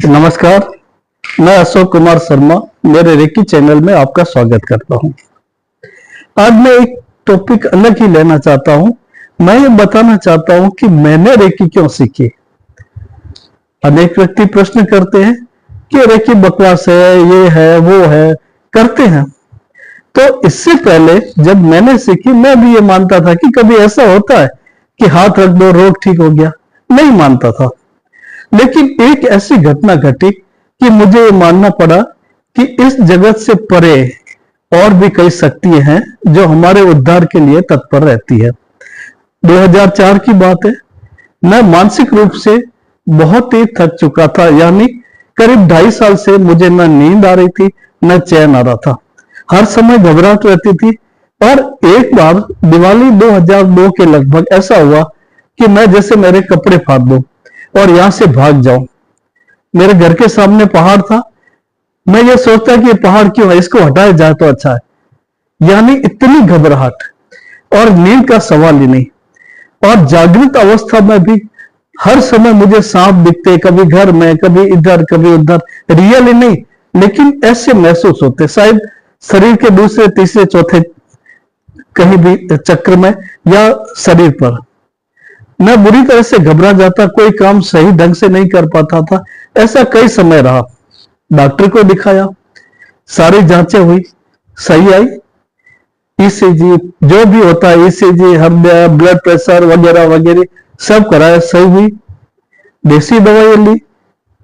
नमस्कार। मैं अशोक कुमार शर्मा मेरे रेकी चैनल में आपका स्वागत करता हूं। आज मैं एक टॉपिक अलग ही लेना चाहता हूं। मैं ये बताना चाहता हूं कि मैंने रेकी क्यों सीखी। अनेक व्यक्ति प्रश्न करते हैं कि रेकी बकवास है, ये है, वो है, करते हैं। तो इससे पहले जब मैंने सीखी, मैं भी ये मानता था कि कभी ऐसा होता है कि हाथ रख दो रोग ठीक हो गया। नहीं मानता था। लेकिन एक ऐसी घटना घटी कि मुझे ये मानना पड़ा कि इस जगत से परे और भी कई शक्तियां हैं जो हमारे उद्धार के लिए तत्पर रहती है। 2004 की बात है। मैं मानसिक रूप से बहुत ही थक चुका था, यानी करीब 2.5 साल से मुझे न नींद आ रही थी, न चैन आ रहा था। हर समय घबराहट रहती थी। और एक बार दिवाली 2002 के लगभग ऐसा हुआ कि मैं जैसे मेरे कपड़े फाड़ दूं और यहां से भाग जाऊं। मेरे घर के सामने पहाड़ था। मैं ये सोचता कि ये पहाड़ क्यों है, इसको हटाया जाए तो अच्छा है। यानी इतनी घबराहट और नींद का सवाल ही नहीं। और जागृत अवस्था में भी हर समय मुझे सांप दिखते, कभी घर में, कभी इधर, कभी उधर। रियल ही नहीं, लेकिन ऐसे महसूस होते, शायद शरीर के दूसरे, तीसरे, चौथे कहीं भी चक्र में या शरीर पर। मैं बुरी तरह से घबरा जाता, कोई काम सही ढंग से नहीं कर पाता था। ऐसा कई समय रहा। डॉक्टर को दिखाया, सारी जांचें हुई, सही आई। ईसीजी जो भी होता है, ईसीजी, हृदय, ब्लड प्रेशर वगैरह वगैरह सब कराया, सही हुई। देसी दवाई ली,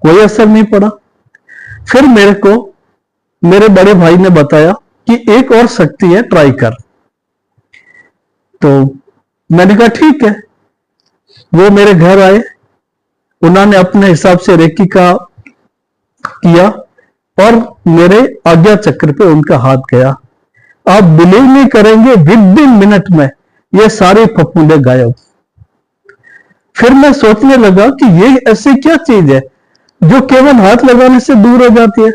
कोई असर नहीं पड़ा। फिर मेरे को मेरे बड़े भाई ने बताया कि एक और शक्ति है, ट्राई कर। तो मैंने कहा ठीक है। वो मेरे घर आए, उन्होंने अपने हिसाब से रेकी का किया और मेरे आज्ञा चक्र पे उनका हाथ गया। आप बिलीव नहीं करेंगे, विद इन मिनट में ये सारे फफूंदे गायब। फिर मैं सोचने लगा कि ये ऐसी क्या चीज है जो केवल हाथ लगाने से दूर हो जाती है।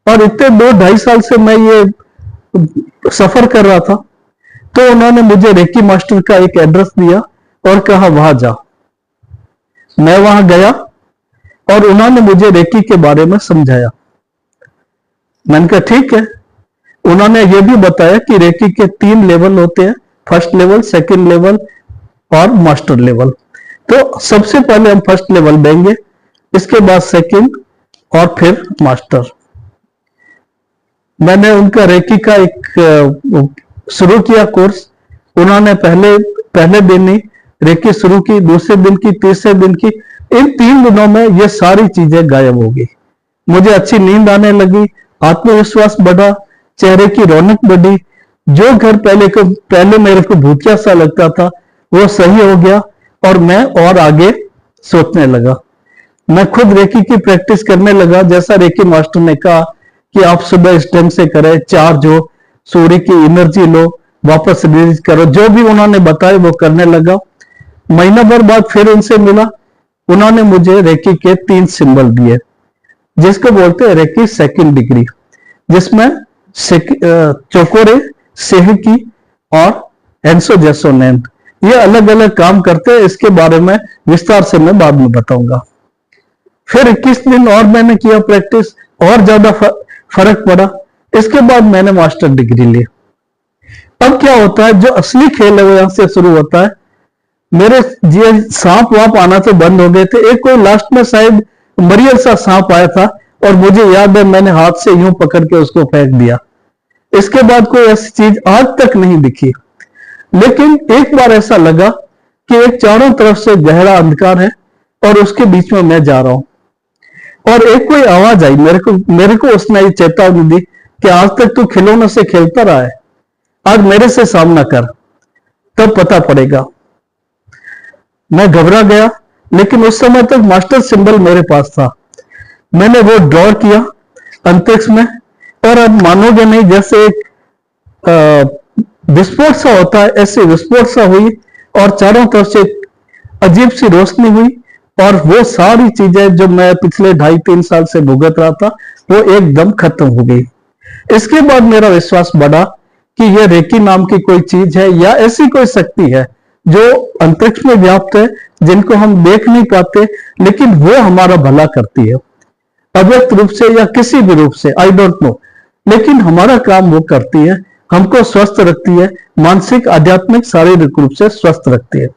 और इतने 2-2.5 साल से मैं ये सफर कर रहा था। तो उन्होंने मुझे रेकी मास्टर का एक एड्रेस दिया और कहा वहां जा। मैं वहां गया और उन्होंने मुझे रेकी के बारे में समझाया। मैंने कहा ठीक है। उन्होंने ये भी बताया कि रेकी के 3 लेवल होते हैं, फर्स्ट लेवल, सेकंड लेवल और मास्टर लेवल। तो सबसे पहले हम फर्स्ट लेवल देंगे, इसके बाद सेकंड और फिर मास्टर। मैंने उनका रेकी का एक शुरू किया कोर्स। उन्होंने पहले दिन ही रेकी शुरू की, दूसरे दिन की, तीसरे दिन की। इन 3 दिनों में ये सारी चीजें गायब हो गई। मुझे अच्छी नींद आने लगी, आत्मविश्वास बढ़ा, चेहरे की रौनक बढ़ी। जो घर पहले मेरे को भूतिया सा लगता था, वो सही हो गया और मैं और आगे सोचने लगा। मैं खुद रेकी की प्रैक्टिस करने लगा, जैसा रेकी मास्टर ने कहा कि आप सुबह इस ढंग से करें, चार्ज हो, सूर्य की एनर्जी लो, वापस रिलीज करो। जो भी उन्होंने बताया वो करने लगा। महीना भर बाद फिर उनसे मिला। उन्होंने मुझे रेकी के 3 सिंबल दिए, जिसको बोलते हैं रेकी सेकंड डिग्री, जिसमें चोकोरे, सेहकी और एंसो जेसोनेंट ये अलग अलग काम करते हैं। इसके बारे में विस्तार से मैं बाद में बताऊंगा। फिर 21 दिन और मैंने किया प्रैक्टिस, और ज्यादा फर्क पड़ा। इसके बाद मैंने मास्टर डिग्री ली। अब क्या होता है, जो असली खेल है वो यहां से शुरू होता है। मेरे ये सांप वाप आना तो बंद हो गए थे। एक कोई लास्ट में शायद मरियल सा सांप आया था और मुझे याद है मैंने हाथ से यूं पकड़ के उसको फेंक दिया। इसके बाद कोई ऐसी चीज आज तक नहीं दिखी। लेकिन एक बार ऐसा लगा कि एक चारों तरफ से गहरा अंधकार है और उसके बीच में मैं जा रहा हूं। और एक कोई आवाज आई मेरे को उसने ये चेतावनी दी कि आज तक तू खिलौनों से खेलता रहा है, आज मेरे से सामना कर, तब पता पड़ेगा। मैं घबरा गया, लेकिन उस समय तक मास्टर सिंबल मेरे पास था। मैंने वो ड्रॉ किया अंतरिक्ष में, और अब मानोगे नहीं, जैसे एक विस्फोट सा होता है, ऐसे विस्फोट सा हुई और चारों तरफ से अजीब सी रोशनी हुई। और वो सारी चीजें जो मैं पिछले 2.5-3 साल से भुगत रहा था, वो एकदम खत्म हो गई। इसके बाद मेरा विश्वास बढ़ा कि यह रेकी नाम की कोई चीज है या ऐसी कोई शक्ति है जो अंतरिक्ष में व्याप्त है, जिनको हम देख नहीं पाते, लेकिन वो हमारा भला करती है। अव्यक्त रूप से या किसी भी रूप से, आई डोंट नो, लेकिन हमारा काम वो करती है, हमको स्वस्थ रखती है, मानसिक, आध्यात्मिक, शारीरिक रूप से स्वस्थ रखती है।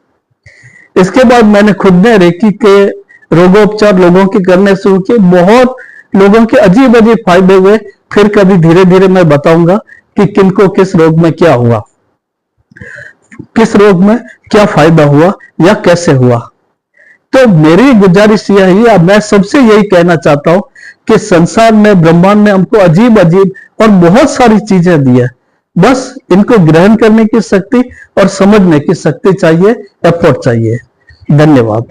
इसके बाद मैंने खुद ने रेकी के रोगोपचार लोगों के करने शुरू किए, बहुत लोगों के अजीब अजीब फायदे हुए। फिर कभी धीरे धीरे मैं बताऊंगा कि किनको किस रोग में क्या हुआ, किस रोग में क्या फायदा हुआ या कैसे हुआ। तो मेरी गुजारिश यह है, मैं सबसे यही कहना चाहता हूं कि संसार में, ब्रह्मांड ने हमको अजीब अजीब और बहुत सारी चीजें दी है, बस इनको ग्रहण करने की शक्ति और समझने की शक्ति चाहिए, एफर्ट चाहिए। धन्यवाद।